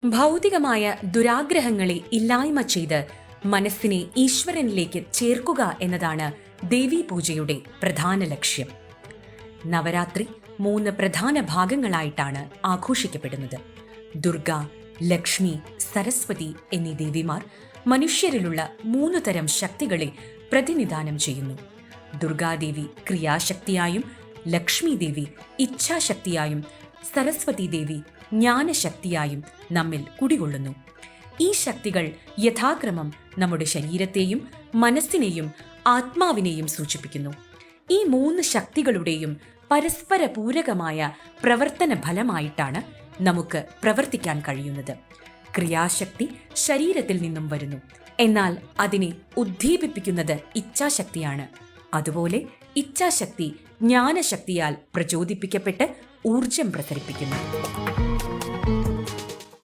ഭൗതികമായ ദുരാഗ്രഹങ്ങളെ ഇല്ലായ്മ ചെയ്ത് മനസ്സിനെ ഈശ്വരനിലേക്ക് ചേർക്കുക എന്നതാണ് ദേവീപൂജയുടെ പ്രധാന ലക്ഷ്യം. നവരാത്രി 3 പ്രധാന ഭാഗങ്ങളായിട്ടാണ് ആഘോഷിക്കപ്പെടുന്നത്. ദുർഗ, ലക്ഷ്മി, സരസ്വതി എന്നീ ദേവിമാർ മനുഷ്യരിലുള്ള 3 തരം ശക്തികളെ പ്രതിനിധാനം ചെയ്യുന്നു. ദുർഗാദേവി ക്രിയാശക്തിയായും, ലക്ഷ്മി ദേവി ഇച്ഛാശക്തിയായും, സരസ്വതി ദേവി ജ്ഞാനശക്തിയായും നമ്മിൽ കുടികൊള്ളുന്നു. ഈ ശക്തികൾ യഥാക്രമം നമ്മുടെ ശരീരത്തെയും മനസ്സിനെയും ആത്മാവിനെയും സൂചിപ്പിക്കുന്നു. ഈ 3 ശക്തികളുടെയും പരസ്പര പൂരകമായ പ്രവർത്തന ഫലമായിട്ടാണ് നമുക്ക് പ്രവർത്തിക്കാൻ കഴിയുന്നത്. ക്രിയാശക്തി ശരീരത്തിൽ നിന്നും വരുന്നു, എന്നാൽ അതിനെ ഉദ്ദീപിപ്പിക്കുന്നത് ഇച്ഛാശക്തിയാണ്. അതുപോലെ ഇച്ഛാശക്തി ജ്ഞാനശക്തിയാൽ പ്രചോദിപ്പിക്കപ്പെട്ട് ഊർജം പ്രസരിപ്പിക്കുന്നു.